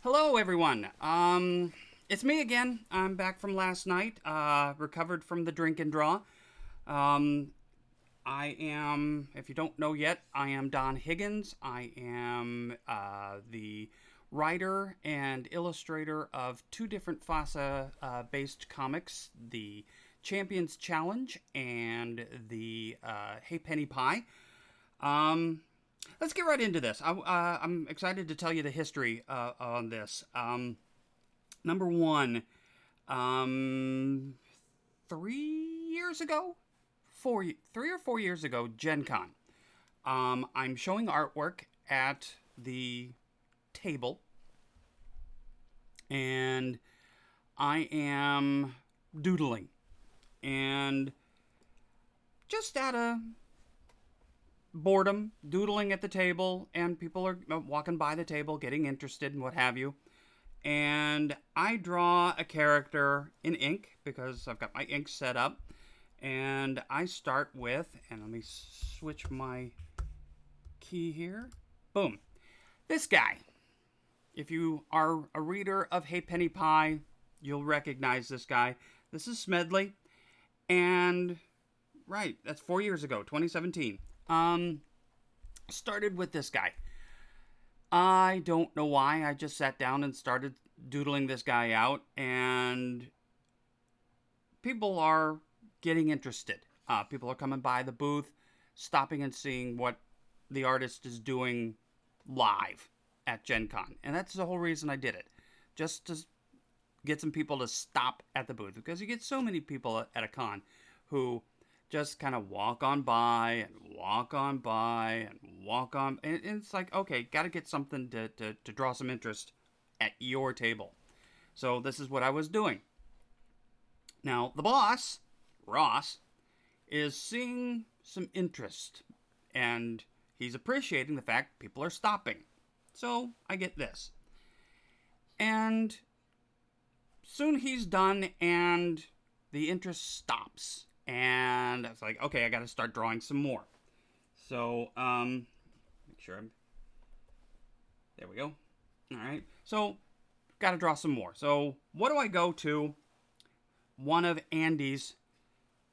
Hello, everyone. It's me again. I'm back from last night. Recovered from the drink and draw. Um, I am, if you don't know yet, I am Don Higgins. I am the writer and illustrator of two different FASA based comics, the Champions Challenge and the Hey Penny Pie. Um, let's get right into this. I'm excited to tell you the history on this. Number one, um, 3 years ago, 3 or 4 years ago, Gen Con. I'm showing artwork at the table, and I am doodling, and just out of boredom, doodling at the table, and people are walking by the table, getting interested and what have you. And I draw a character in ink because I've got my ink set up. And I start with, and let me switch my key here. Boom. This guy. If you are a reader of Hey Penny Pie, you'll recognize this guy. This is Smedley. And, right, that's 4 years ago, 2017. Started with this guy. I don't know why. I just sat down and started doodling this guy out, and people are getting interested. People are coming by the booth, stopping and seeing what the artist is doing live at Gen Con. And that's the whole reason I did it. Just to get some people to stop at the booth. Because you get so many people at a con who just kind of walk on by and walk on by and walk on. And it's like, okay, got to get something to draw some interest at your table. So this is what I was doing. Now, the boss, Ross, is seeing some interest. And he's appreciating the fact people are stopping. So I get this. And soon he's done and the interest stops. And it's like, okay, I got to start drawing some more. So, make sure I'm... There we go. All right. So, got to draw some more. So, what do I go to? One of Andy's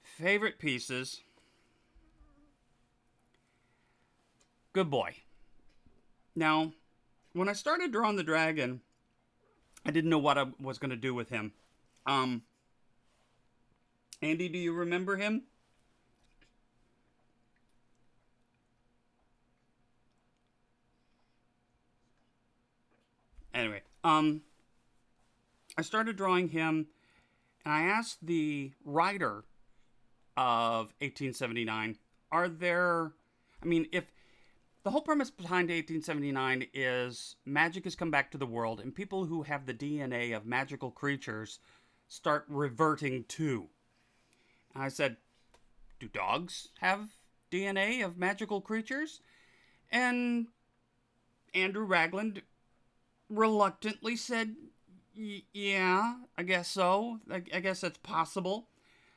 favorite pieces. Good Boy. Now, when I started drawing the dragon, I didn't know what I was going to do with him. Andy, do you remember him? Anyway, I started drawing him, and I asked the writer of 1879, are there... I mean, if the whole premise behind 1879 is magic has come back to the world, and people who have the DNA of magical creatures start reverting to. And I said, do dogs have DNA of magical creatures? And Andrew Ragland reluctantly said, yeah, I guess so. I guess that's possible.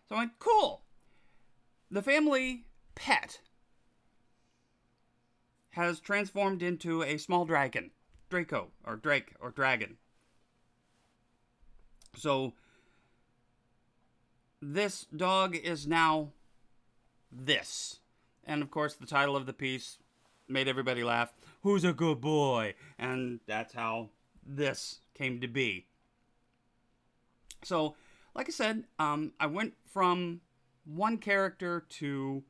So I went, cool. The family pet has transformed into a small dragon. Draco, or Drake, or dragon. So this dog is now this. And of course, the title of the piece made everybody laugh. Who's a good boy? And that's how this came to be. So, like I said, I went from one character to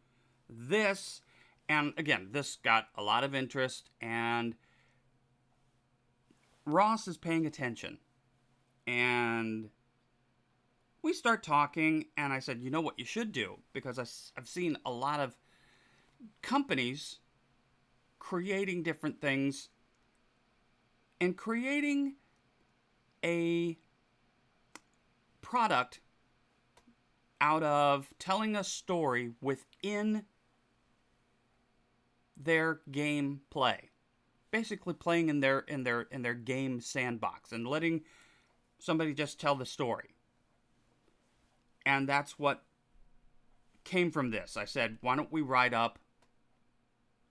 this. And again, this got a lot of interest. And Ross is paying attention. And we start talking, and I said, you know what you should do? Because I've seen a lot of companies creating different things and creating a product out of telling a story within their game play. Basically playing in their game sandbox and letting somebody just tell the story. And that's what came from this. I said, why don't we write up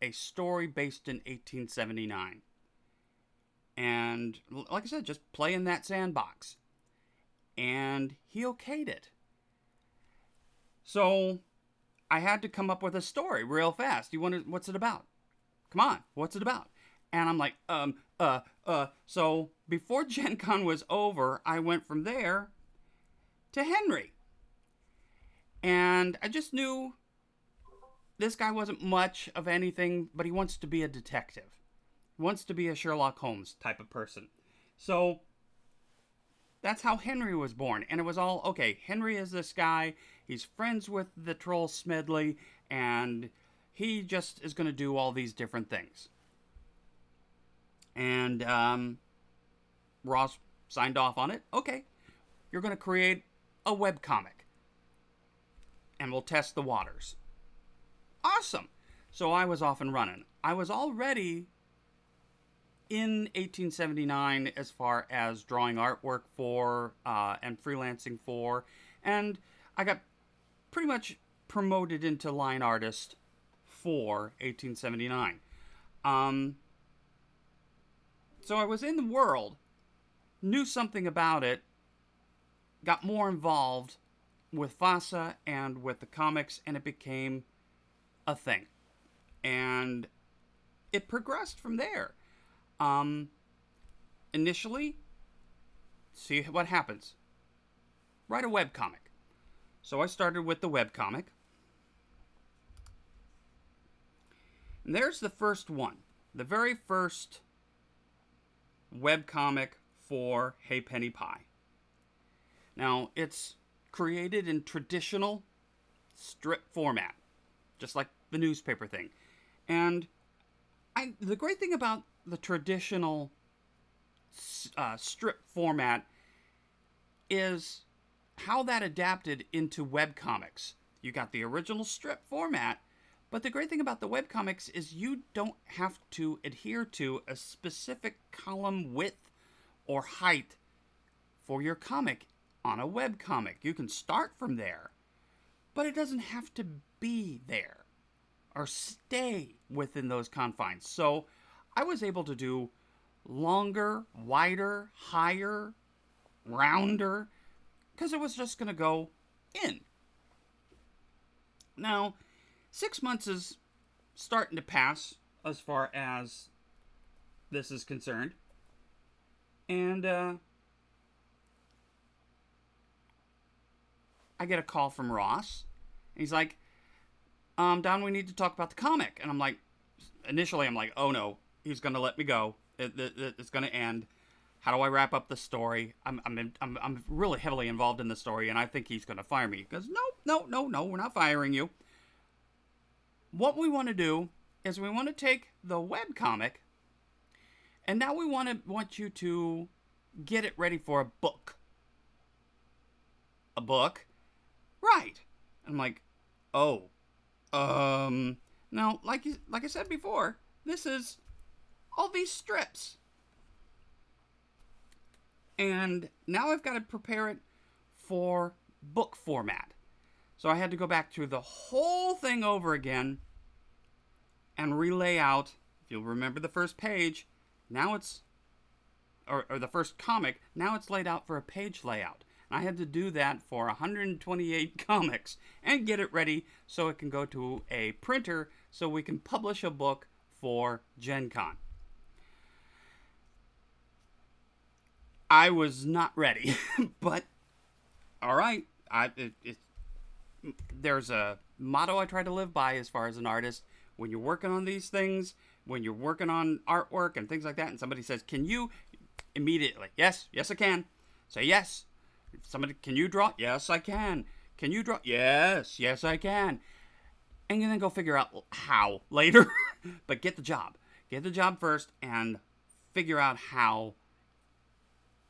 a story based in 1879? And like I said, just play in that sandbox. And he okayed it. So I had to come up with a story real fast. What's it about? Come on, what's it about? And I'm like, So before Gen Con was over, I went from there to Henry. And I just knew this guy wasn't much of anything, but he wants to be a detective. He wants to be a Sherlock Holmes type of person. So that's how Henry was born. And it was all, okay, Henry is this guy. He's friends with the troll Smedley, and he just is going to do all these different things. And Ross signed off on it. Okay, you're going to create a webcomic, and we'll test the waters. Awesome. So I was off and running. I was already in 1879 as far as drawing artwork for and freelancing for, and I got pretty much promoted into line artist for 1879. So I was in the world, knew something about it, got more involved with FASA and with the comics, and it became a thing. And it progressed from there. Initially, see what happens. Write a webcomic. So I started with the webcomic. And there's the first one. The very first webcomic for Hey Penny Pie. Now, it's created in traditional strip format, just like the newspaper thing. And the great thing about the traditional strip format is how that adapted into webcomics. You got the original strip format, but the great thing about the webcomics is you don't have to adhere to a specific column width or height for your comic on a webcomic. You can start from there, but it doesn't have to be there or stay within those confines. So I was able to do longer, wider, higher, rounder, because it was just going to go in. Now, 6 months is starting to pass as far as this is concerned. And I get a call from Ross. He's like, Don, we need to talk about the comic. And I'm like, initially I'm like, oh no, he's going to let me go. It's going to end. How do I wrap up the story? I'm really heavily involved in the story, and I think he's going to fire me. He goes, no, we're not firing you. What we want to do is we want to take the webcomic, and now we want you to get it ready for a book. A book? Right. I'm like, oh. Now, like I said before, this is all these strips. And now I've got to prepare it for book format. So I had to go back through the whole thing over again and relay out. If you'll remember the first page, now it's, or the first comic, now it's laid out for a page layout. And I had to do that for 128 comics and get it ready so it can go to a printer so we can publish a book for Gen Con. I was not ready, but all right. There's a motto I try to live by as far as an artist. When you're working on these things, when you're working on artwork and things like that, and somebody says, can you? Immediately, yes, I can. Say yes. Somebody, can you draw? Yes, I can. Can you draw? Yes, I can. And then go figure out how later. But get the job. Get the job first and figure out how.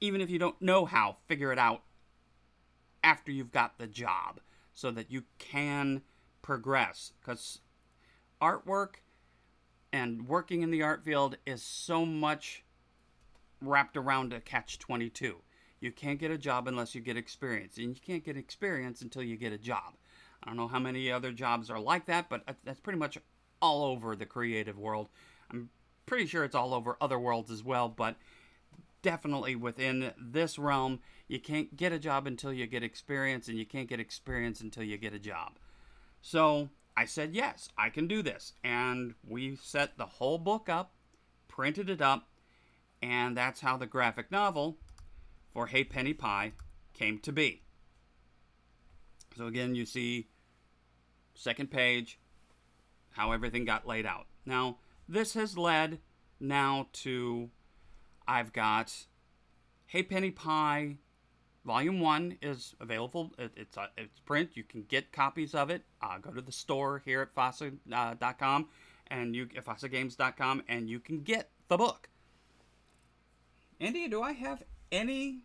Even if you don't know how, figure it out after you've got the job so that you can progress. Because artwork and working in the art field is so much wrapped around a catch-22. You can't get a job unless you get experience. And you can't get experience until you get a job. I don't know how many other jobs are like that, but that's pretty much all over the creative world. I'm pretty sure it's all over other worlds as well, but definitely within this realm, you can't get a job until you get experience, and you can't get experience until you get a job. So I said, yes, I can do this. And we set the whole book up, printed it up, and that's how the graphic novel for Hey Penny Pie came to be. So again, you see, second page, how everything got laid out. Now, this has led now to, I've got Hey Penny Pie Volume 1 is available. It's print. You can get copies of it. Go to the store here at FASA.com and FASAGames.com, and you can get the book. Andy, do I have any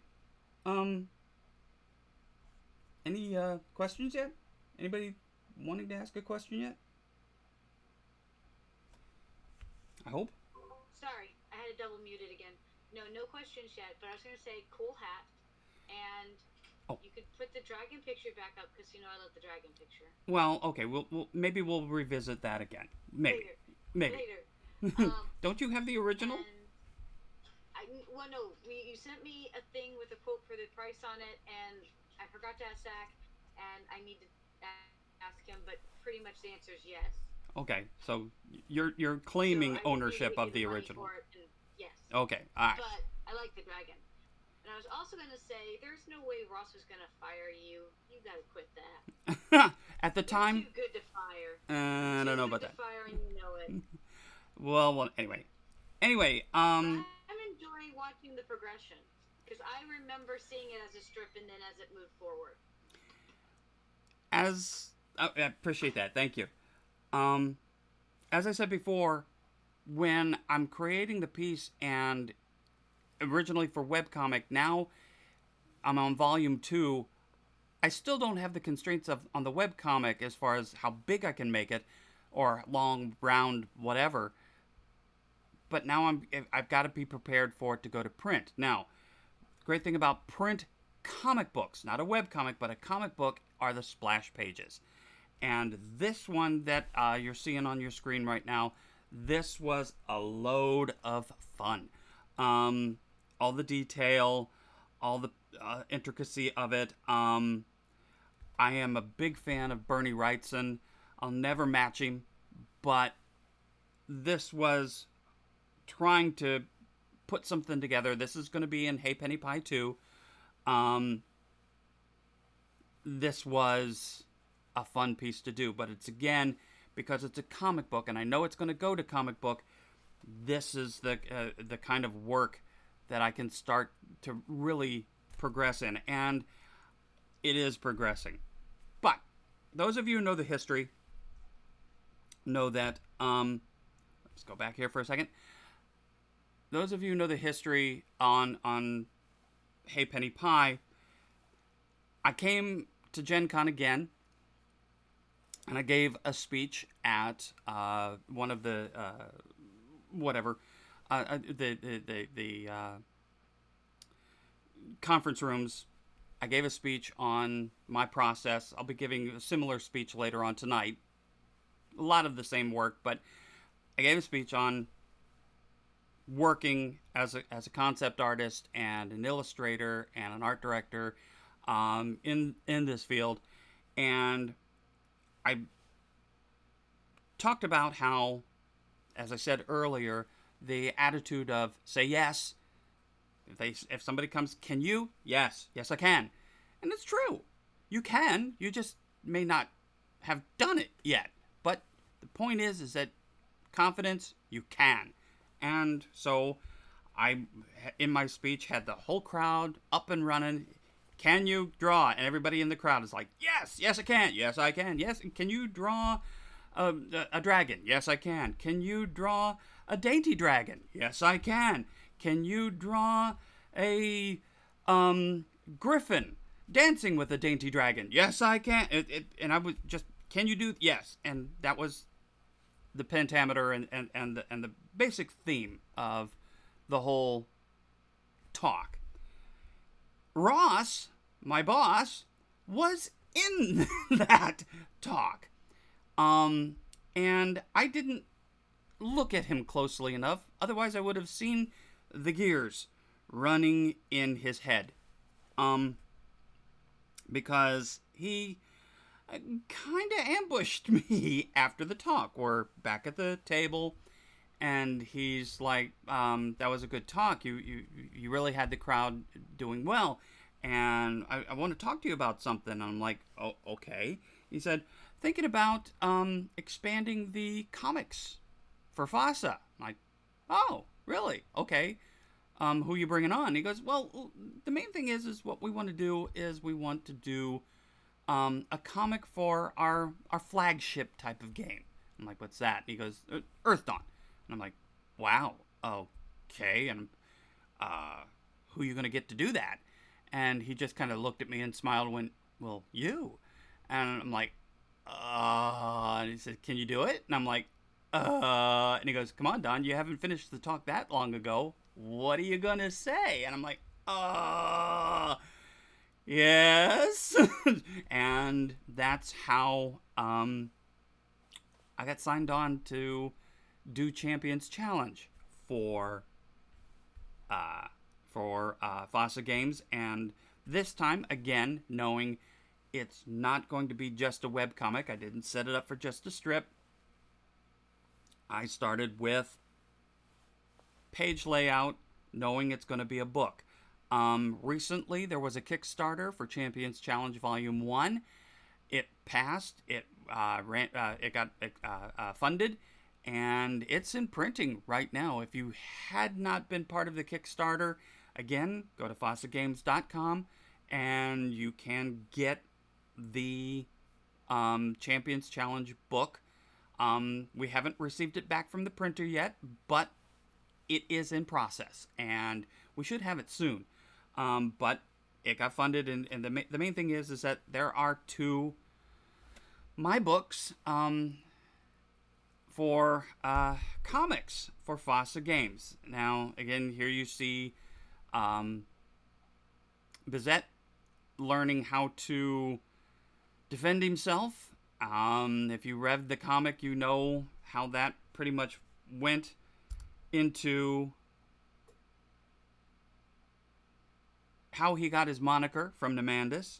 questions yet? Anybody wanting to ask a question yet? I hope. Sorry, I had to double mute it again. No questions yet, but I was going to say cool hat, and you could put the dragon picture back up because I love the dragon picture. Well, okay, maybe we'll revisit that again. Maybe. Later. Don't you have the original? You sent me a thing with a quote for the price on it, and I forgot to ask Zach, and I need to ask him, but pretty much the answer is yes. Okay, so you're claiming ownership of the original. Yes. Okay, all right. But I like the dragon. And I was also going to say, there's no way Ross was going to fire you. You got to quit that. At the time... You're too good to fire. I don't know about that. Fire, and you know it. well, anyway. I'm enjoying watching the progression. Because I remember seeing it as a strip and then as it moved forward. I appreciate that. Thank you. As I said before, when I'm creating the piece, and originally for webcomic, now I'm on volume 2, I still don't have the constraints on the webcomic as far as how big I can make it, or long, round, whatever. But now I've got to be prepared for it to go to print. Now, the great thing about print comic books, not a webcomic, but a comic book, are the splash pages. And this one that you're seeing on your screen right now, this was a load of fun. All the detail, all the intricacy of it. I am a big fan of Bernie Wrightson. I'll never match him, but this was trying to put something together. This is going to be in Hey Penny Pie 2. This was a fun piece to do, but it's, again, because it's a comic book, and I know it's going to go to comic book, this is the kind of work that I can start to really progress in, and it is progressing. But those of you who know the history know that, let's go back here for a second. Those of you who know the history on Hey Penny Pie, I came to Gen Con again, and I gave a speech at one of the the conference rooms. I gave a speech on my process. I'll be giving a similar speech later on tonight. A lot of the same work, but I gave a speech on working as a concept artist and an illustrator and an art director in this field, and I talked about how, as I said earlier, the attitude of say yes. If somebody comes, can you? Yes, I can. And it's true. You can. You just may not have done it yet. But the point is that confidence, you can. And so I, in my speech, had the whole crowd up and running. Can you draw? And everybody in the crowd is like, yes, I can. Yes, I can. Yes, can you draw a dragon? Yes, I can. Can you draw a dainty dragon? Yes, I can. Can you draw a griffin dancing with a dainty dragon? Yes, I can. And I was just, can you do? Yes. And that was the pentameter and the basic theme of the whole talk. Ross, my boss, was in that talk. And I didn't look at him closely enough. Otherwise, I would have seen the gears running in his head. Because he kind of ambushed me after the talk. We're back at the table, and he's like, "That was a good talk. You really had the crowd doing well, and I want to talk to you about something." And I'm like, "Oh, okay." He said, "Thinking about expanding the comics for FASA." I'm like, "Oh, really? Okay. Who you bringing on?" He goes, "Well, the main thing is what we want to do is we want to do a comic for our flagship type of game." I'm like, "What's that?" And he goes, "Earthdawn." And I'm like, "Wow, okay." And who are you gonna get to do that? And he just kind of looked at me and smiled and went, "Well, you." And I'm like, and he said, "Can you do it?" And I'm like, and he goes, "Come on, Don, you haven't finished the talk that long ago. What are you gonna say?" And I'm like, yes. And that's how I got signed on to do Champions Challenge for FASA games, and this time again knowing it's not going to be just a webcomic. I didn't set it up for just a strip. I started with page layout, knowing it's going to be a book. Recently, there was a Kickstarter for Champions Challenge Volume 1. It passed. It got funded, and it's in printing right now. If you had not been part of the Kickstarter, again, go to FASAGames.com, and you can get the Champions Challenge book. We haven't received it back from the printer yet, but it is in process, and we should have it soon. But it got funded, and the main thing is that there are two my books for comics for FASA games. Now, again, here you see Bizet learning how to defend himself. If you read the comic, you know how that pretty much went into how he got his moniker from Nemandus.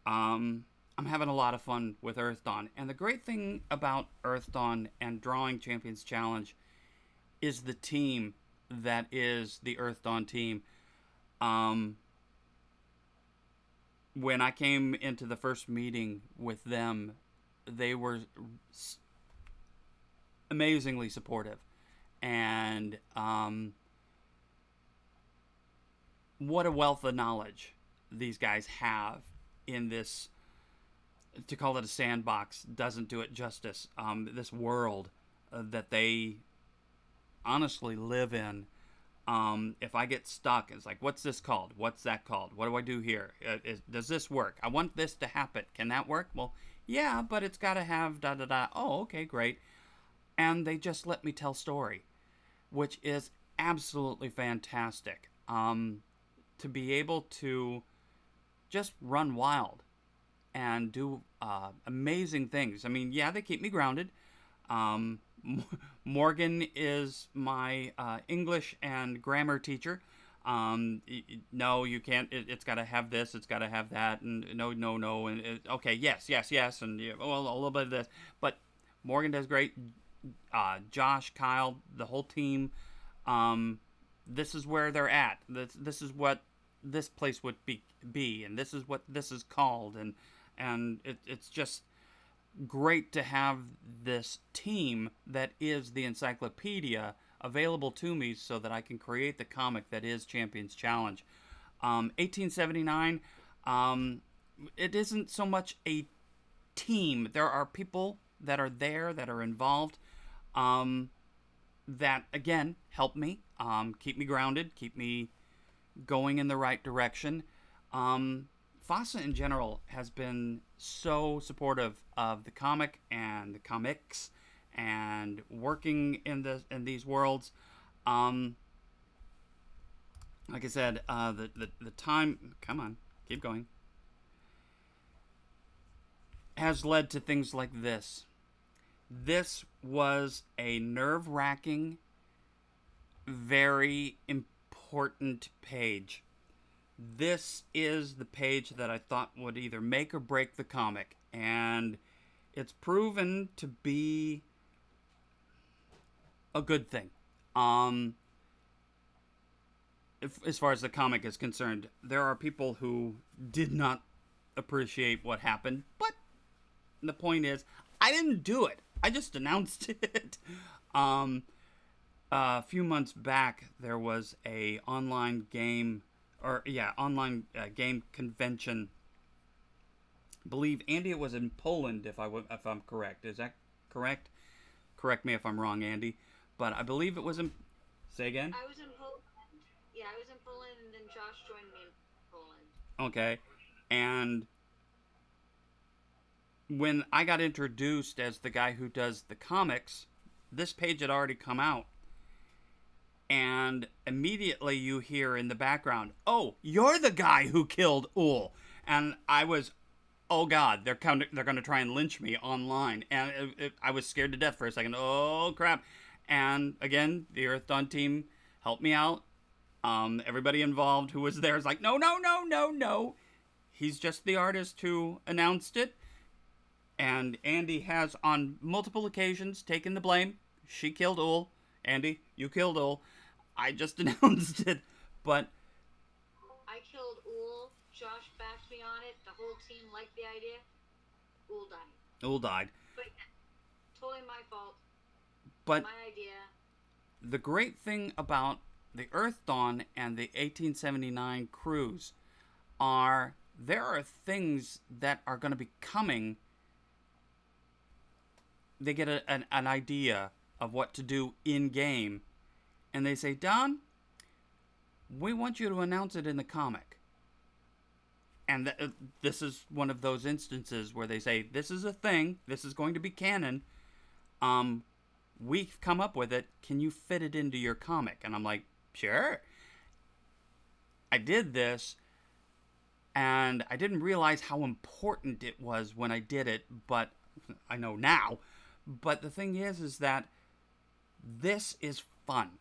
I'm having a lot of fun with Earthdawn. And the great thing about Earthdawn and Drawing Champions Challenge is the team that is the Earthdawn team. When I came into the first meeting with them, they were amazingly supportive. And what a wealth of knowledge these guys have in this. To call it a sandbox doesn't do it justice. This world that they honestly live in. If I get stuck, it's like, what's this called? What's that called? What do I do here? Does this work? I want this to happen. Can that work? Well, yeah, but it's got to have da da da. Oh, okay, great. And they just let me tell story, which is absolutely fantastic. To be able to just run wild and do amazing things. I mean, yeah, they keep me grounded. Morgan is my English and grammar teacher. No, you can't. It's got to have this. It's got to have that. And no. And okay, yes. And well, a little bit of this. But Morgan does great. Josh, Kyle, the whole team. This is where they're at. This is what this place would be, and this is what this is called, and it's just great to have this team that is the encyclopedia available to me so that I can create the comic that is Champions Challenge. 1879, it isn't so much a team. There are people that are there, that are involved, that, again, help me, keep me grounded, keep me going in the right direction. FASA in general has been so supportive of the comic and the comics and working in these worlds. Like I said, the time, come on, keep going, has led to things like this. This was a nerve-wracking, very important page. This is the page that I thought would either make or break the comic, and it's proven to be a good thing. As far as the comic is concerned, there are people who did not appreciate what happened, but the point is, I didn't do it. I just announced it. A few months back, there was a online game, game convention. I believe, Andy, it was in Poland. If I'm correct, is that correct? Correct me if I'm wrong, Andy. But I believe it was in. Say again. I was in Poland. Yeah, I was in Poland, and then Josh joined me in Poland. Okay, and when I got introduced as the guy who does the comics, this page had already come out. And immediately you hear in the background, "Oh, you're the guy who killed Uhl." And I was, oh God, they're going to try and lynch me online. And I was scared to death for a second. Oh, crap. And again, the Earthdawn team helped me out. Everybody involved who was there is like, no, no, no, no, no. He's just the artist who announced it. And Andy has, on multiple occasions, taken the blame. She killed Uhl. Andy, you killed Uhl. I just announced it. But I killed Uhl. Josh backed me on it. The whole team liked the idea. Uhl died. Uhl died. But totally my fault. But my idea. The great thing about the Earthdawn and the 1879 cruise are there are things that are going to be coming. They get an idea of what to do in game, and they say, "Don, we want you to announce it in the comic." And this is one of those instances where they say, "This is a thing. This is going to be canon. We've come up with it. Can you fit it into your comic?" And I'm like, "Sure." I did this, and I didn't realize how important it was when I did it, but I know now. But the thing is that this is fun.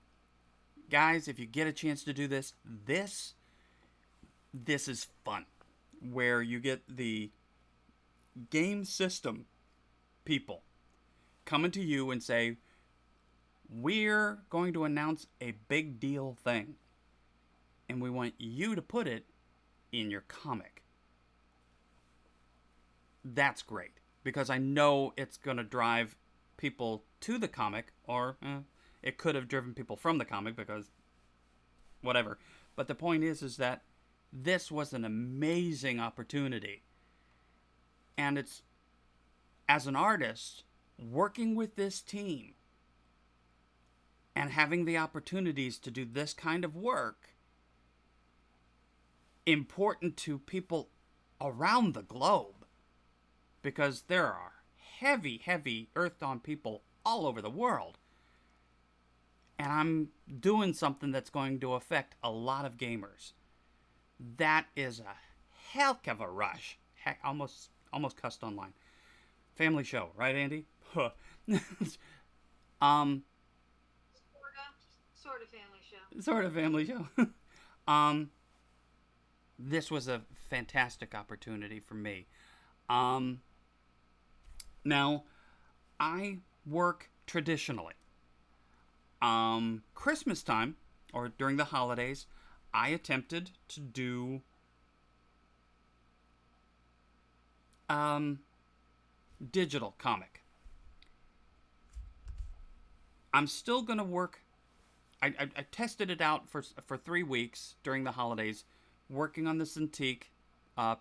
Guys, if you get a chance to do this, this is fun. Where you get the game system people coming to you and say, "We're going to announce a big deal thing, and we want you to put it in your comic." That's great, because I know it's going to drive people to the comic, or it could have driven people from the comic, because whatever. But the point is that this was an amazing opportunity. And it's, as an artist, working with this team and having the opportunities to do this kind of work, important to people around the globe, because there are heavy Earthdawn people all over the world. And I'm doing something that's going to affect a lot of gamers. That is a heck of a rush. Heck, almost cussed online. Family show, right, Andy? Sort of family show. Sort of family show. This was a fantastic opportunity for me. Now, I work traditionally. Christmas time, or during the holidays, I attempted to do digital comic. I'm still going to work. I tested it out for 3 weeks during the holidays, working on the Cintiq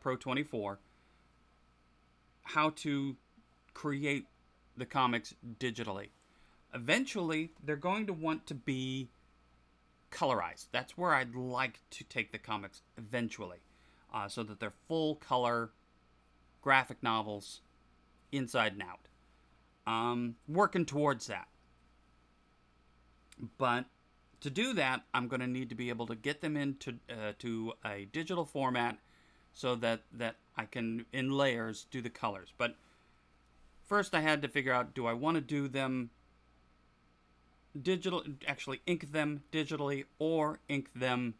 Pro 24, how to create the comics digitally. Eventually, they're going to want to be colorized. That's where I'd like to take the comics eventually, so that they're full color graphic novels inside and out. Working towards that. But to do that, I'm going to need to be able to get them into to a digital format so that I can, in layers, do the colors. But first I had to figure out, do I want to do them actually ink them digitally, or ink them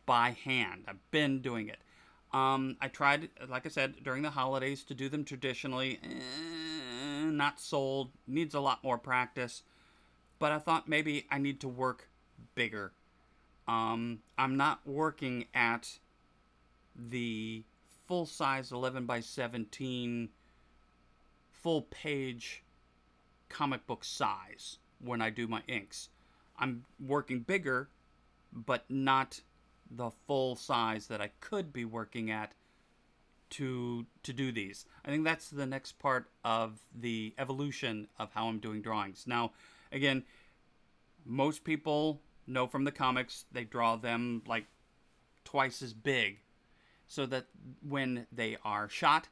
by hand. I've been doing it. I tried, like I said, during the holidays to do them traditionally. Not sold. Needs a lot more practice. But I thought maybe I need to work bigger. I'm not working at the full size 11 by 17 full page comic book size when I do my inks. I'm working bigger, but not the full size that I could be working at to do these. I think that's the next part of the evolution of how I'm doing drawings. Now, again, most people know from the comics they draw them like twice as big, so that when they are shot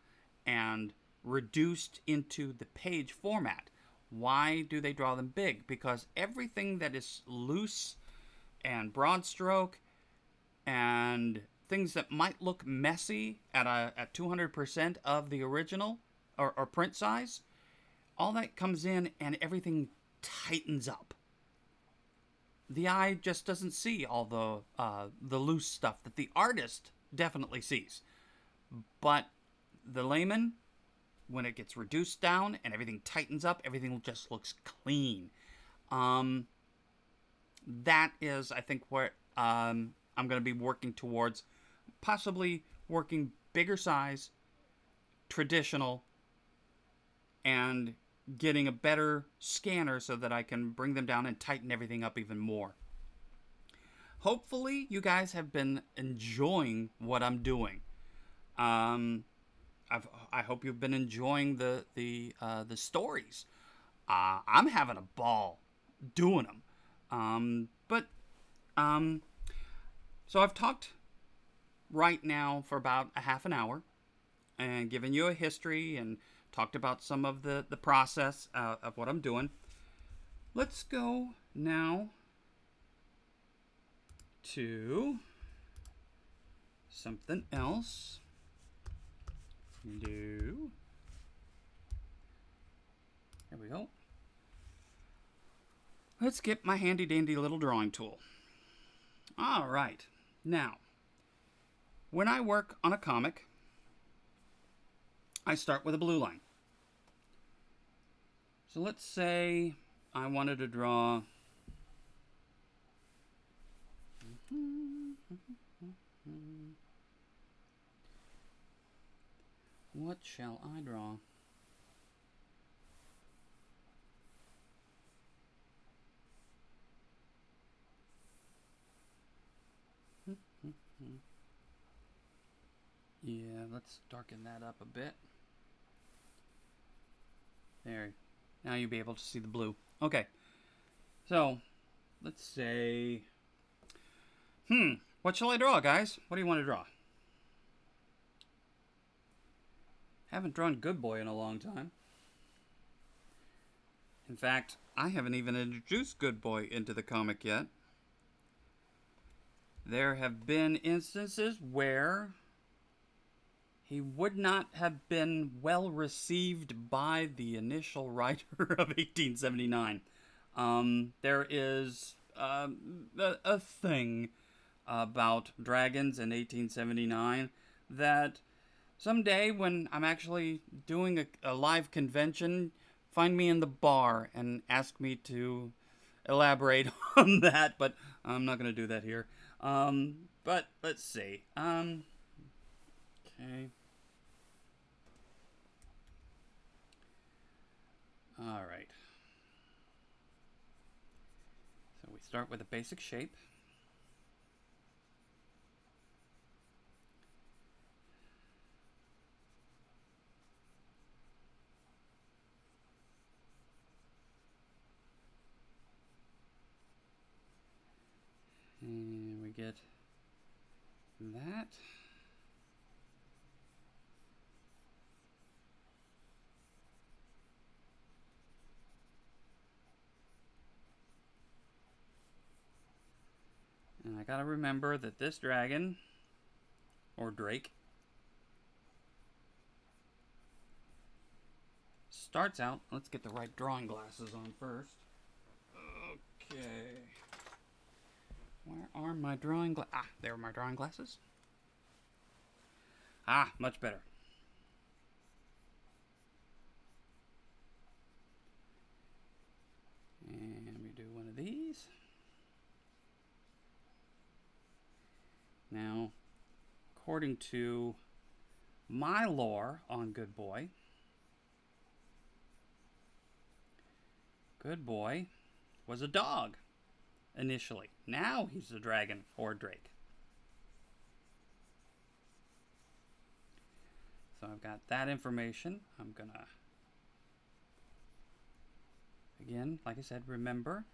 and reduced into the page format, why do they draw them big? Because everything that is loose and broad stroke and things that might look messy at 200% of the original or print size, all that comes in and everything tightens up. The eye just doesn't see all the loose stuff that the artist definitely sees. But the layman, when it gets reduced down and everything tightens up, everything just looks clean. That is, I think, what I'm going to be working towards. Possibly working bigger size, traditional, and getting a better scanner so that I can bring them down and tighten everything up even more. Hopefully, you guys have been enjoying what I'm doing. I hope you've been enjoying the stories. I'm having a ball doing them. So I've talked right now for about a half an hour and given you a history and talked about some of the process of what I'm doing. Let's go now to something else. There we go. Let's get my handy dandy little drawing tool. All right. Now, when I work on a comic, I start with a blue line. So let's say I wanted to draw what shall I draw? Yeah, let's darken that up a bit. There. Now you'll be able to see the blue. Okay. So, let's say... what shall I draw, guys? What do you want to draw? Haven't drawn Good Boy in a long time. In fact, I haven't even introduced Good Boy into the comic yet. There have been instances where he would not have been well received by the initial writer of 1879. There is a thing about dragons in 1879 that someday when I'm actually doing a live convention, find me in the bar and ask me to elaborate on that, but I'm not going to do that here. But let's see. Okay. All right. So we start with a basic shape. And we get that. And I gotta remember that this dragon, or drake, starts out, let's get the right drawing glasses on first. Okay. Where are my drawing glasses? Ah, there are my drawing glasses. Ah, much better. And we do one of these. Now, according to my lore on Good Boy, Good Boy was a dog initially. Now he's a dragon or drake. So I've got that information. I'm gonna, again, like I said, remember.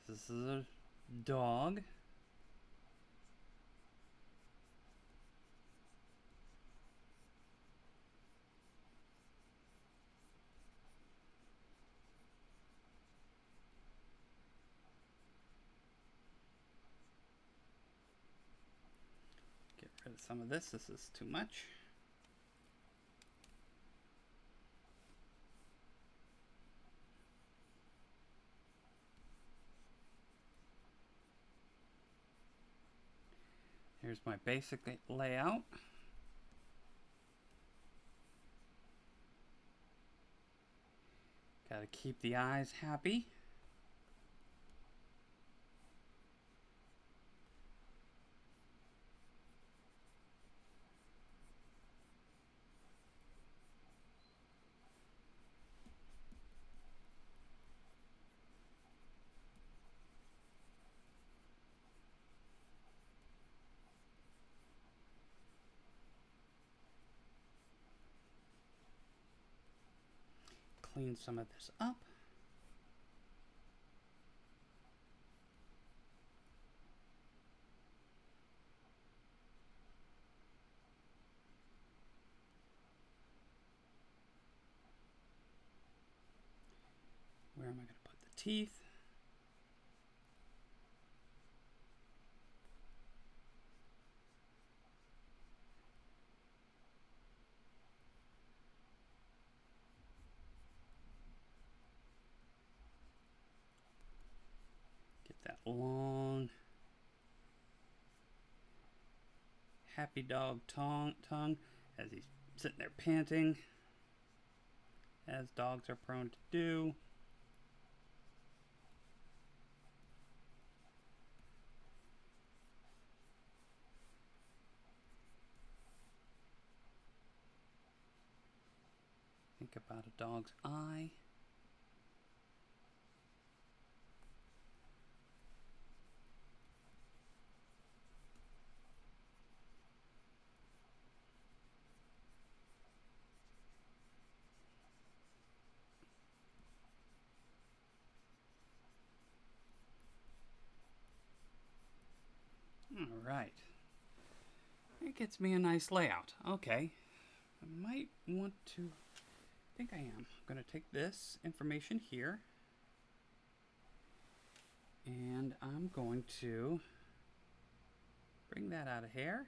This is a dog. Get rid of some of this. This is too much. Here's my basic layout. Gotta keep the eyes happy. Clean some of this up. Where am I going to put the teeth? Get that long, happy dog tongue as he's sitting there panting, as dogs are prone to do. Think about a dog's eye. All right. It gets me a nice layout. Okay. I might want to, I think I am. I'm going to take this information here and I'm going to bring that out of here.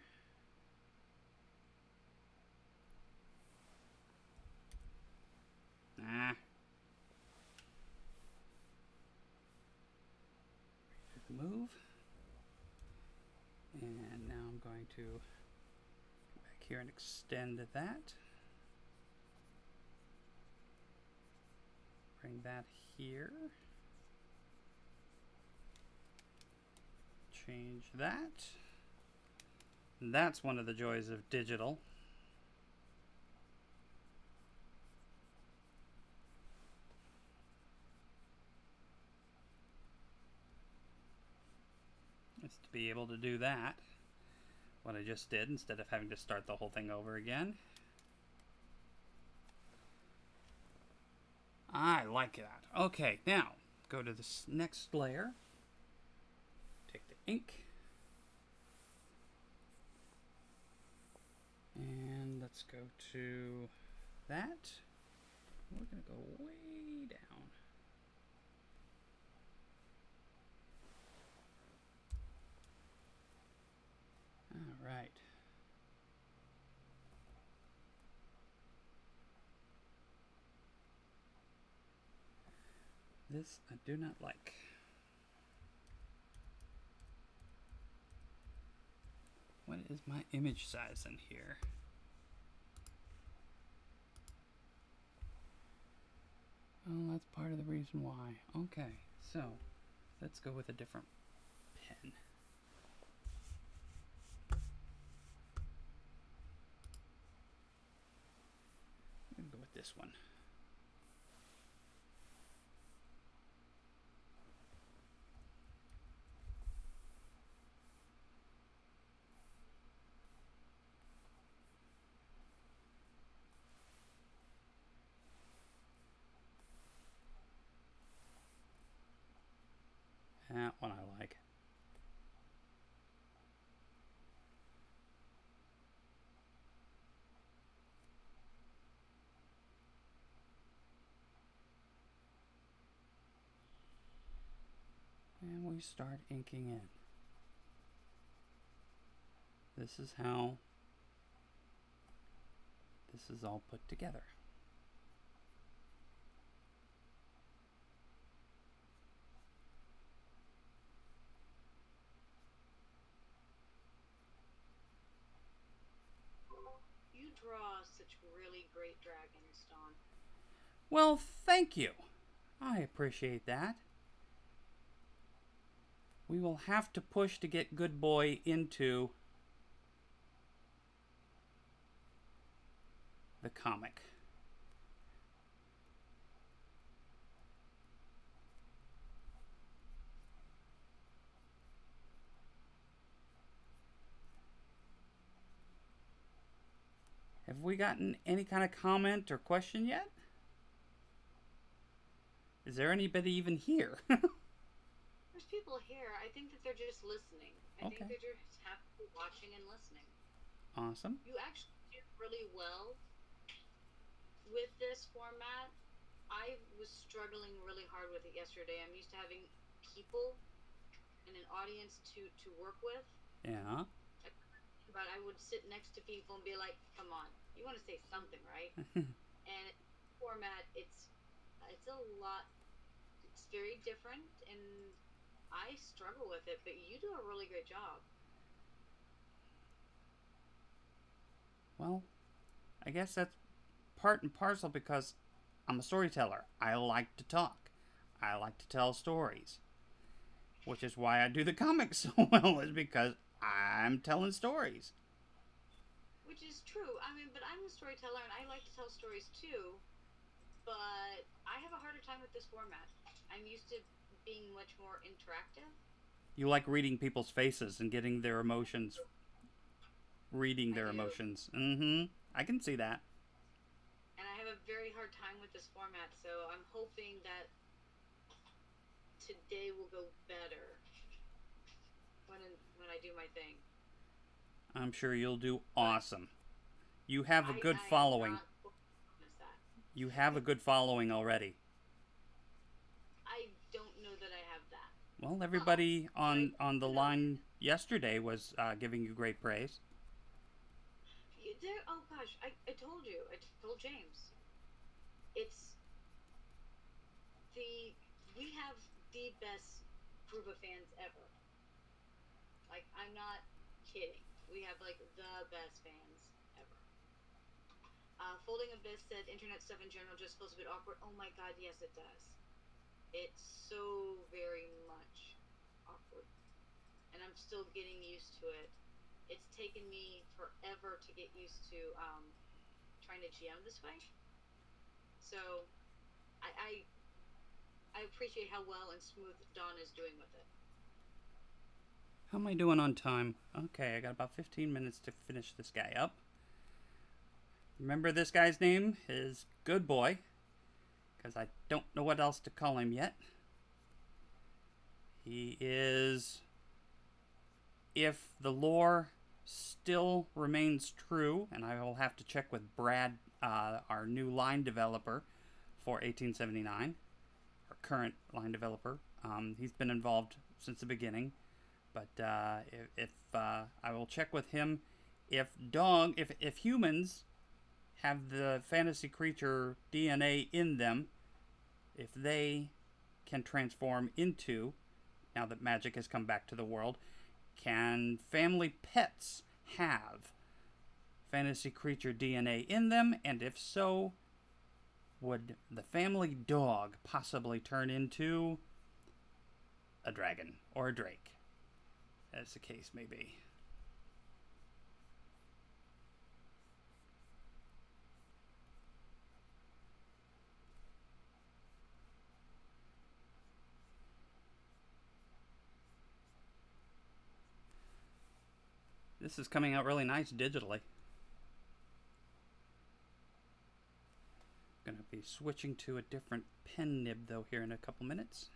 Move. And now I'm going to come back here and extend that. Bring that here. Change that. And that's one of the joys of digital. Is to be able to do that. What I just did instead of having to start the whole thing over again. I like that. Okay, now go to this next layer. Take the ink. And let's go to that. We're going to go way down. All right. This I do not like. What is my image size in here? Oh, that's part of the reason why. Okay, so let's go with a different pen. I'm going to go with this one. That one I like. And we start inking in. This is how this is all put together. You draw such really great dragons, Dawn. Well, thank you. I appreciate that. We will have to push to get Good Boy into the comic. Have we gotten any kind of comment or question yet? Is there anybody even here? There's people here. I think that they're just listening. I think they're just happy watching and listening. Awesome. You actually did really well with this format. I was struggling really hard with it yesterday. I'm used to having people and an audience to work with. Yeah. But I would sit next to people and be like, "Come on, you want to say something, right?" And format, it's a lot. It's very different, and I struggle with it. But you do a really great job. Well, I guess that's part and parcel because I'm a storyteller. I like to talk. I like to tell stories. Which is why I do the comics so well, is because I'm telling stories. Which is true. I mean, but I'm a storyteller and I like to tell stories too. But I have a harder time with this format. I'm used to being much more interactive. You like reading people's faces and getting their emotions. Reading their emotions. Mm-hmm. I can see that. And I have a very hard time with this format, so I'm hoping that today will go better when I do my thing. I'm sure you'll do awesome. You have a good following. You have a good following already. I don't know that I have that. Well, everybody on the line yesterday was giving you great praise. Oh gosh, I told you. I told James. We have the best group of fans ever. Like, I'm not kidding. We have like the best fans ever. Folding Abyss said internet stuff in general just feels a bit awkward. Oh my god, yes it does. It's so very much awkward. And I'm still getting used to it. It's taken me forever to get used to trying to GM this way. So I appreciate how well and smooth Dawn is doing with it. How am I doing on time? Okay, I got about 15 minutes to finish this guy up. Remember, this guy's name is Good Boy, because I don't know what else to call him yet. He is, if the lore still remains true, and I will have to check with Brad, our new line developer for 1879, our current line developer. He's been involved since the beginning, but if I will check with him, if humans have the fantasy creature DNA in them, if they can transform into, now that magic has come back to the world. Can family pets have fantasy creature DNA in them? And if so, would the family dog possibly turn into a dragon or a drake, as the case may be? This is coming out really nice digitally. Going to be switching to a different pen nib though here in a couple minutes.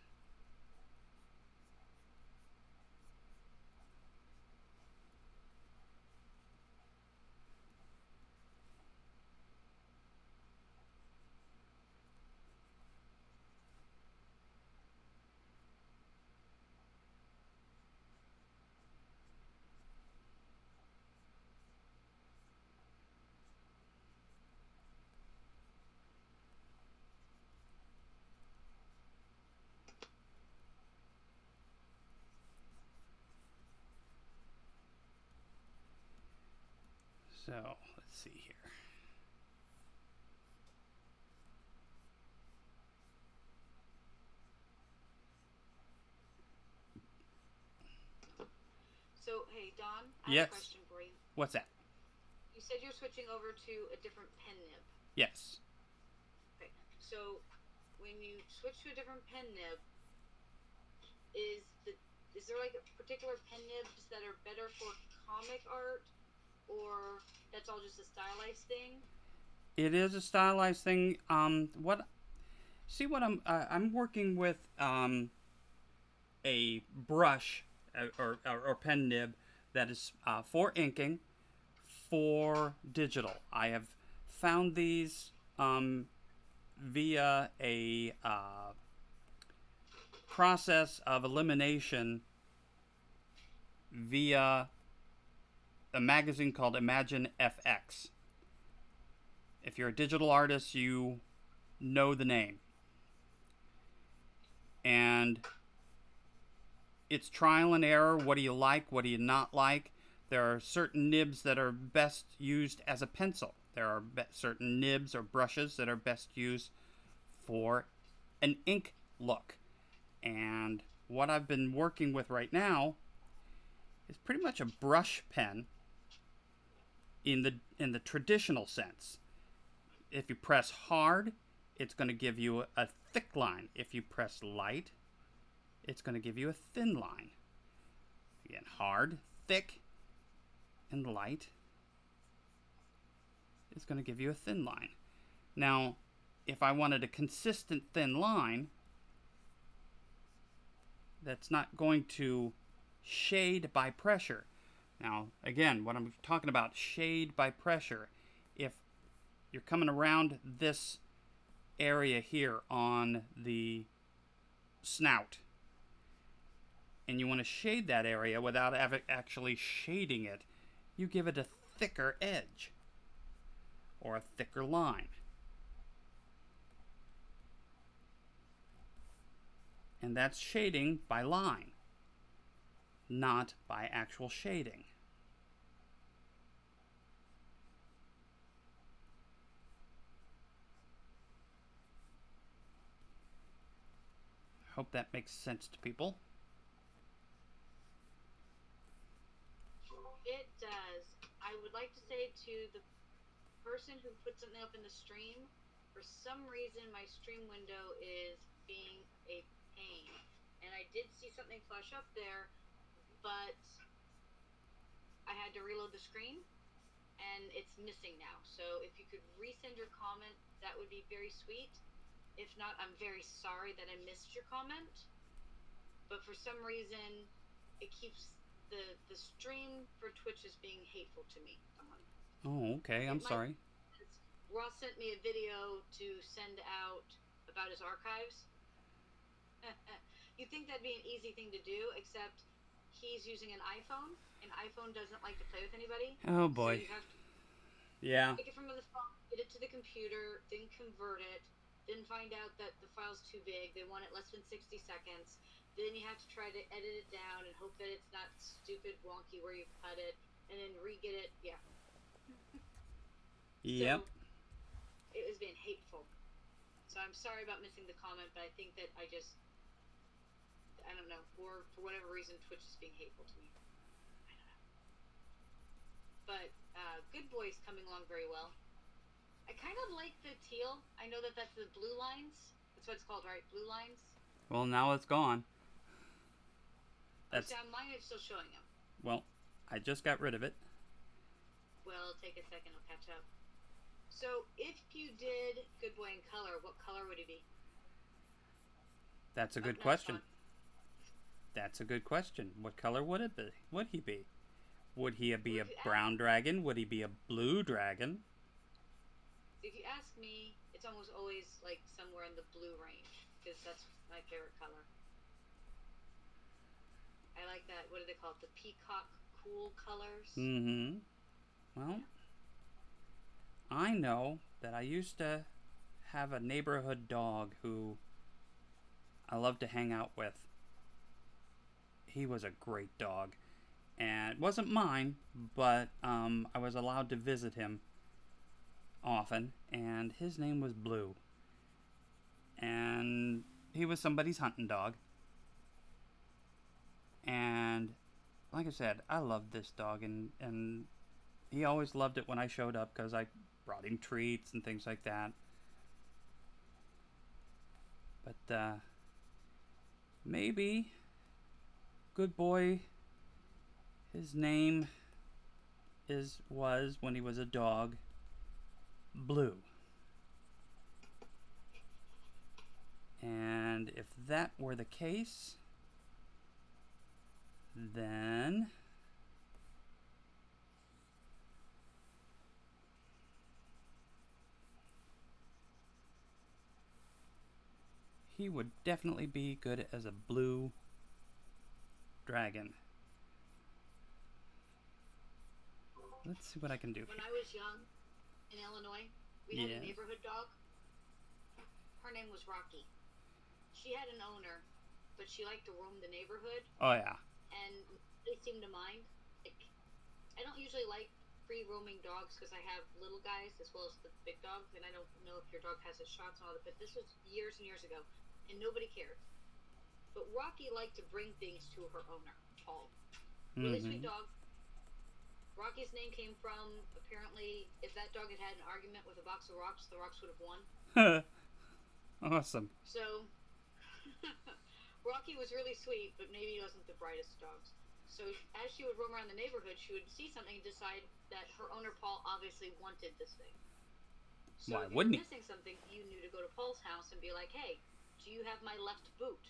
So, let's see here. So, hey, Don, I Yes. have a question for you. What's that? You said you're switching over to a different pen nib. Yes. Okay. So, when you switch to a different pen nib, is there like a particular pen nibs that are better for comic art, or that's all just a stylized thing? It is a stylized thing. I'm working with a brush or pen nib that is for inking, for digital. I have found these via a process of elimination via a magazine called Imagine FX. If you're a digital artist, you know the name. And it's trial and error. What do you like? What do you not like? There are certain nibs that are best used as a pencil. There are certain nibs or brushes that are best used for an ink look. And what I've been working with right now is pretty much a brush pen in the traditional sense. If you press hard, it's going to give you a thick line. If you press light, it's going to give you a thin line. Again, hard, thick, and light is going to give you a thin line. Now, if I wanted a consistent thin line that's not going to shade by pressure. Now, again, what I'm talking about, shade by pressure, if you're coming around this area here on the snout, and you want to shade that area without actually shading it, you give it a thicker edge or a thicker line. And that's shading by line, not by actual shading. I hope that makes sense to people. It does. I would like to say to the person who put something up in the stream, for some reason my stream window is being a pain. And I did see something flash up there, but I had to reload the screen and it's missing now. So if you could resend your comment, that would be very sweet. If not, I'm very sorry that I missed your comment. But for some reason, it keeps the stream for Twitch as being hateful to me. Oh, okay. I'm sorry. Ross sent me a video to send out about his archives. You'd think that'd be an easy thing to do, except he's using an iPhone, and iPhone doesn't like to play with anybody. Oh boy. So you have to Yeah. take it from the phone, get it to the computer, then convert it. then find out that the file's too big, they want it less than 60 seconds, then you have to try to edit it down and hope that it's not stupid wonky where you cut it, and then re-get it. Yeah. Yep. So it was being hateful. So I'm sorry about missing the comment, but I think that I don't know, for whatever reason, Twitch is being hateful to me. I don't know. But Good Boy's coming along very well. I kind of like the teal. I know that that's the blue lines. That's what it's called, right? Blue lines? Well, now it's gone. That's down mine. It's still showing them. Well, I just got rid of it. Well, take a second. I'll catch up. So, if you did Good Boy in color, what color would he be? That's a good question. That's a good question. What color would it be? Would he be? Would he be a brown dragon? Would he be a blue dragon? If you ask me, it's almost always like somewhere in the blue range, because that's my favorite color. I like that. What do they call it? The peacock cool colors. Mm-hmm. Well, I know that I used to have a neighborhood dog who I loved to hang out with. He was a great dog. And it wasn't mine, but I was allowed to visit him often. And his name was Blue. And he was somebody's hunting dog. And like I said, I loved this dog. And he always loved it when I showed up because I brought him treats and things like that. But maybe Good Boy, his name was when he was a dog, Blue. And if that were the case, then he would definitely be good as a blue dragon. Let's see what I can do. When I was young in Illinois, we had a neighborhood dog. Her name was Rocky. She had an owner, but she liked to roam the neighborhood. Oh, yeah. And they seemed to mind. Like, I don't usually like free roaming dogs because I have little guys as well as the big dogs, and I don't know if your dog has his shots and all that, but this was years and years ago, and nobody cared. But Rocky liked to bring things to her owner, Paul. Really sweet dog. Rocky's name came from, apparently, if that dog had had an argument with a box of rocks, the rocks would have won. Awesome. So, Rocky was really sweet, but maybe he wasn't the brightest of dogs. So, as she would roam around the neighborhood, she would see something and decide that her owner, Paul, obviously wanted this thing. So, why if wouldn't you were missing something, you knew to go to Paul's house and be like, hey, do you have my left boot?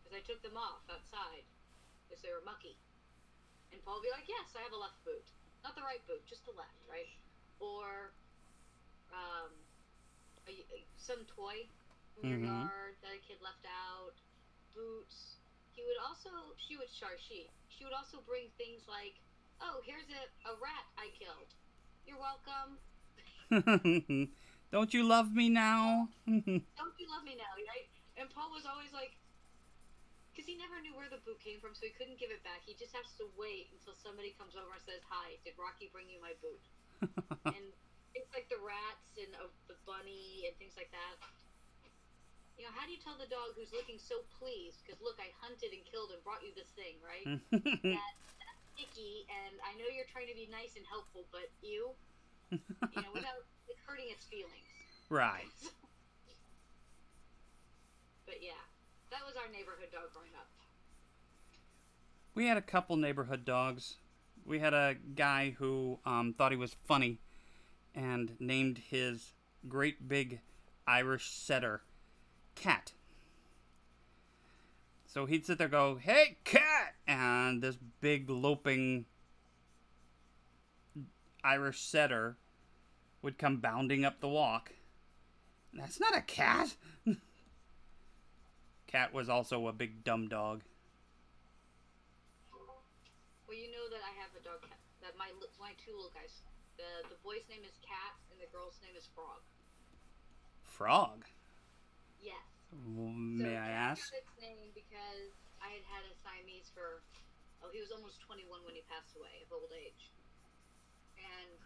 Because I took them off outside because they were mucky. And Paul would be like, yes, I have a left boot. Not the right boot, just the left, right? Or some toy from your yard that a kid left out, boots. She would also bring things like, oh, here's a rat I killed. You're welcome. Don't you love me now? Don't you love me now, right? And Paul was always like, because he never knew where the boot came from, so he couldn't give it back. He just has to wait until somebody comes over and says, hi, did Rocky bring you my boot? And it's like the rats and the bunny and things like that. You know, how do you tell the dog who's looking so pleased, because look, I hunted and killed and brought you this thing, right? That's icky, and I know you're trying to be nice and helpful, but you know, without hurting its feelings. Right. But yeah. That was our neighborhood dog growing up. We had a couple neighborhood dogs. We had a guy who thought he was funny and named his great big Irish setter Cat. So he'd sit there and go, hey, Cat! And this big loping Irish setter would come bounding up the walk. That's not a cat! Cat was also a big dumb dog. Well, you know that I have a dog, that my two little guys, the boy's name is Cat and the girl's name is Frog. Frog? Yes. So May I Cat got ask? its name because I had had a Siamese for, oh, he was almost 21 when he passed away of old age. And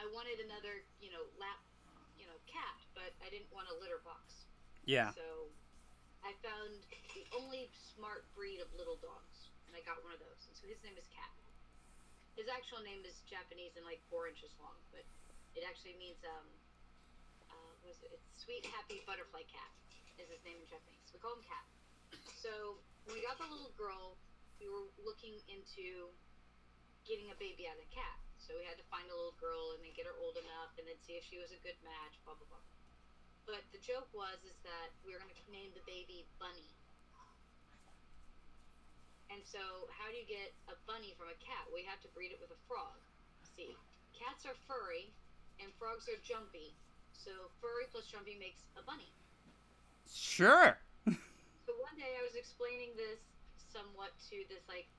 I wanted another, cat, but I didn't want a litter box. Yeah. So I found the only smart breed of little dogs, and I got one of those. And so his name is Cat. His actual name is Japanese and like 4 inches long, but it actually means what is it? It's sweet happy butterfly cat is his name in Japanese. We call him Cat. So when we got the little girl, we were looking into getting a baby out of a cat. So we had to find a little girl and then get her old enough and then see if she was a good match, blah blah blah. But the joke is that we were going to name the baby Bunny. And so how do you get a bunny from a cat? We have to breed it with a frog. See, cats are furry and frogs are jumpy. So furry plus jumpy makes a bunny. Sure. So one day I was explaining this somewhat to this like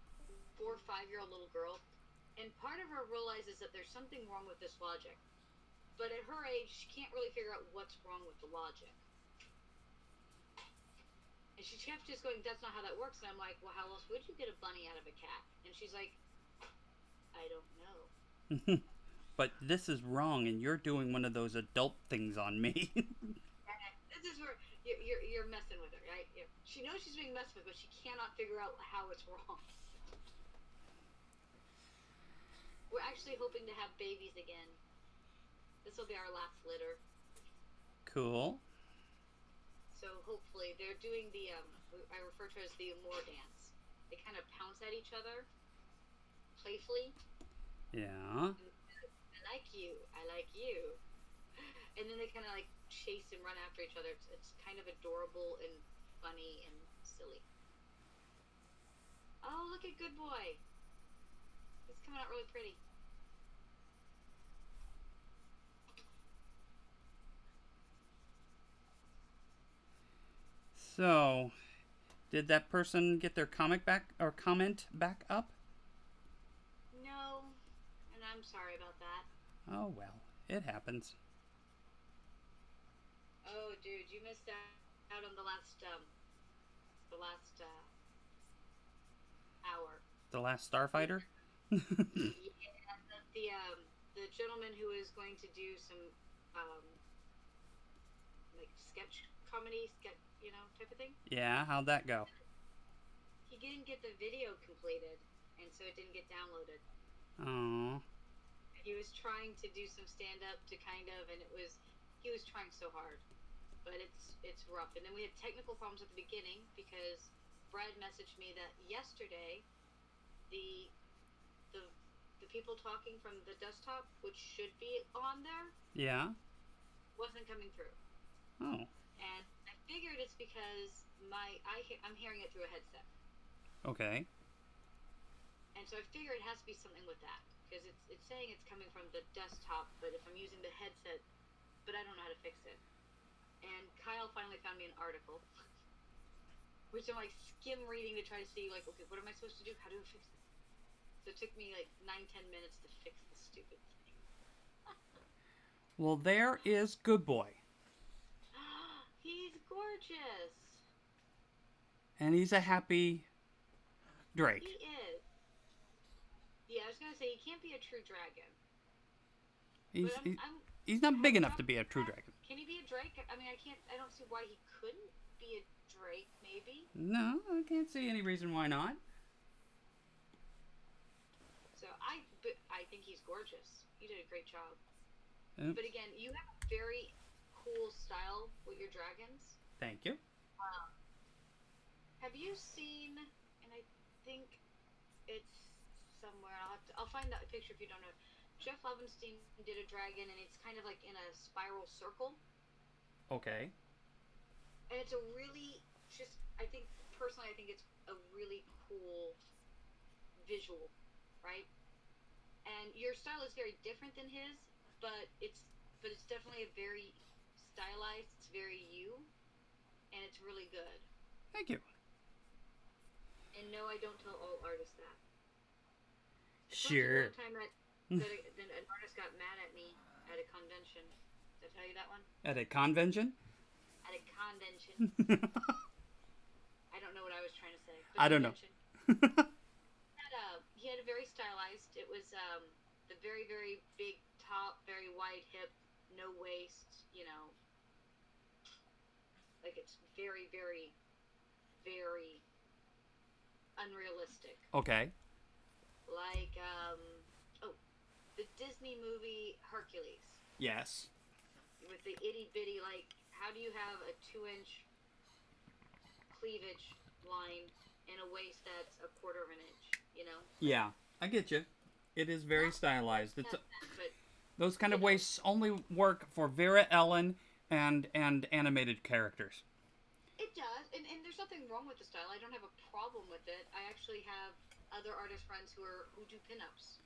4 or 5 year old little girl, and part of her realizes that there's something wrong with this logic. But at her age, she can't really figure out what's wrong with the logic. And she kept just going, that's not how that works. And I'm like, well, how else would you get a bunny out of a cat? And she's like, I don't know. But this is wrong, and you're doing one of those adult things on me. This is where you're messing with her, right? She knows she's being messed with, but she cannot figure out how it's wrong. We're actually hoping to have babies again. This will be our last litter. Cool. So hopefully they're doing the I refer to it as the amour dance. They kind of pounce at each other playfully. Yeah. I like you. I like you. And then they kind of like chase and run after each other. It's kind of adorable and funny and silly. Oh, look at Good Boy. He's coming out really pretty. So, did that person get their comic back or comment back up? No, and I'm sorry about that. Oh well, it happens. Oh, dude, you missed out on the last hour. The last Starfighter? Yeah, the gentleman who is going to do some um, like sketch comedy, type of thing. Yeah, how'd that go? He didn't get the video completed, and so it didn't get downloaded. Oh. He was trying to do some stand up to and he was trying so hard, but it's rough. And then we had technical problems at the beginning because Brad messaged me that yesterday the people talking from the desktop, which should be on there, Yeah. wasn't coming through. Oh. And I figured it's because I'm hearing it through a headset. Okay. And so I figure it has to be something with that because it's saying it's coming from the desktop, but if I'm using the headset, but I don't know how to fix it. And Kyle finally found me an article, which I'm like skim reading to try to see like, okay, what am I supposed to do? How do I fix it? So it took me like 9-10 minutes to fix the stupid thing. Well, there is Good Boy. He's gorgeous. And he's a happy Drake. He is. Yeah, I was gonna say he can't be a true dragon. He's not big enough to be a true dragon. Can he be a Drake? I mean, I don't see why he couldn't be a Drake, maybe. No, I can't see any reason why not. So I think he's gorgeous. You did a great job. Oops. But again, you have a very cool style with your dragons. Thank you. Have you seen? And I think it's somewhere. I'll find that picture if you don't know. Jeff Levenstein did a dragon, and it's kind of like in a spiral circle. Okay. And it's a really I think it's a really cool visual, right? And your style is very different than his, but it's definitely a very stylized. It's very you, and it's really good. Thank you. And no, I don't tell all artists that. Sure. One time that an artist got mad at me at a convention. Did I tell you that one? At a convention? at a convention. I don't know what I was trying to say, but I don't know. convention. He had a very stylized. It was the very very big top, very wide hip, no waist. Like it's very very very unrealistic. Okay. Like oh, the Disney movie Hercules Yes. with the itty bitty, like, how do you have a 2-inch cleavage line and a waist that's a quarter of an inch? Yeah, I get you. It is very Not stylized. It's that, but those kind you of know, waists only work for Vera Ellen and animated characters. it does, and there's nothing wrong with the style. I don't have a problem with it. I actually have other artist friends who do pinups.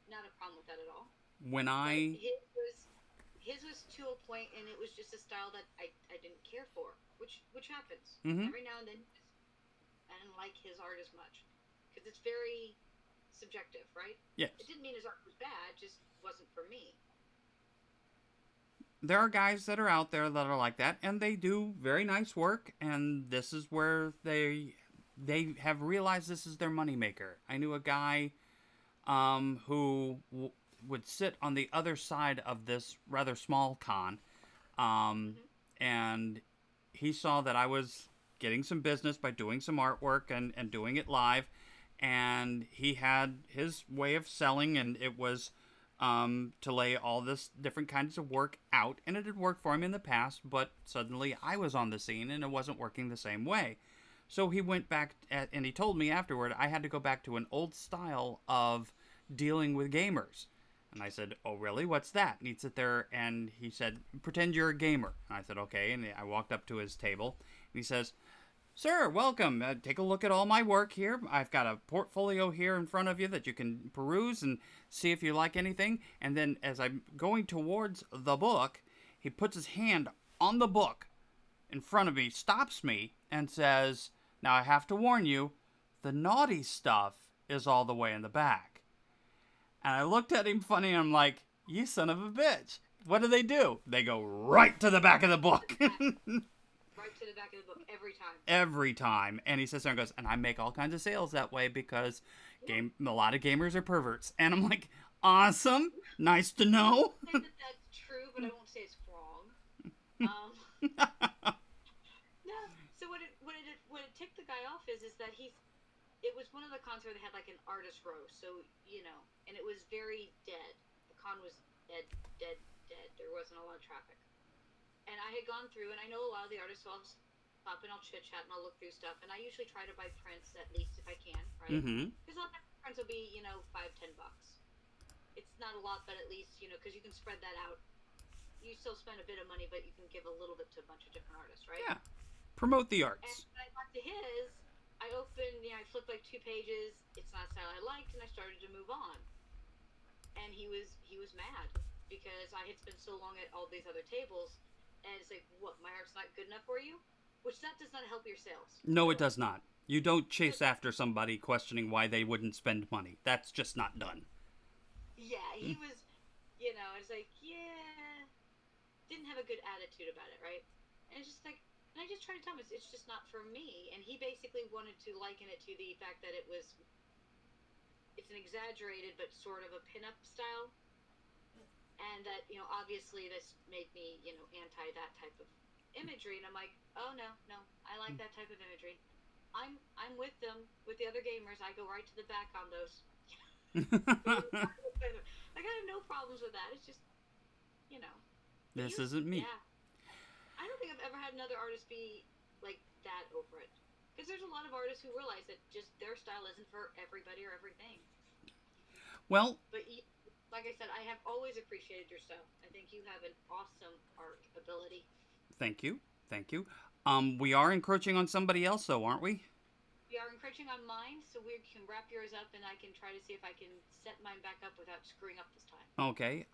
Not a problem with that at all. When But I his was to a point, and it was just a style that I didn't care for, which happens mm-hmm. every now and then. I didn't like his art as much because it's very subjective, right? Yes. It didn't mean his art was bad, just wasn't for me. There are guys that are out there that are like that, and they do very nice work, and this is where they have realized this is their moneymaker. I knew a guy who would sit on the other side of this rather small con, Mm-hmm. and he saw that I was getting some business by doing some artwork and doing it live, and he had his way of selling, and it was to lay all this different kinds of work out, and it had worked for him in the past, but suddenly I was on the scene and it wasn't working the same way. So he went back and he told me afterward I had to go back to an old style of dealing with gamers. And I said, "Oh, really? What's that?" And he'd sit there and he said, "Pretend you're a gamer." And I said, "Okay." And I walked up to his table and he says, "Sir, welcome. Take a look at all my work here. I've got a portfolio here in front of you that you can peruse and see if you like anything." And then as I'm going towards the book, he puts his hand on the book in front of me, stops me, and says, "Now I have to warn you, the naughty stuff is all the way in the back." And I looked at him funny and I'm like, "You son of a bitch. What do? They go right to the back of the book." Right to the back of the book every time. Every time. And he sits there and goes, "And I make all kinds of sales that way because a lot of gamers are perverts." And I'm like, "Awesome. Nice to know." I won't say that that's true, but I won't say it's wrong. No. So what it ticked the guy off is that it was one of the cons where they had like an artist row, so and it was very dead. The con was dead. There wasn't a lot of traffic. And I had gone through, and I know a lot of the artists, so I'll stop and I'll chit chat and I'll look through stuff, and I usually try to buy prints at least if I can, right? Mm-hmm. Because a lot of prints will be $5-10. It's not a lot, but at least because you can spread that out. You still spend a bit of money, but you can give a little bit to a bunch of different artists, right? Yeah. Promote the And arts. when I got to his, I opened, I flipped like 2 pages. It's not a style I liked, and I started to move on. And he was mad because I had spent so long at all these other tables, and it's like, what? My art's not good enough for you? Which that does not help your sales. No, it does not. You don't chase after somebody questioning why they wouldn't spend money. That's just not done. Yeah, he was, it's like, yeah, didn't have a good attitude about it, right? And it's just like, and I just tried to tell him it's just not for me. And he basically wanted to liken it to the fact that it's an exaggerated but sort of a pinup style. And that, obviously this made me, anti that type of imagery. And I'm like, oh, no, I like that type of imagery. I'm with them, with the other gamers. I go right to the back on those. Like, I have no problems with that. It's just, This isn't me. Yeah. I don't think I've ever had another artist be like that over it. Because there's a lot of artists who realize that just their style isn't for everybody or everything. Well, but like I said, I have always appreciated your style. I think you have an awesome art ability. Thank you. We are encroaching on somebody else, though, aren't we? We are encroaching on mine, so we can wrap yours up, and I can try to see if I can set mine back up without screwing up this time. Okay.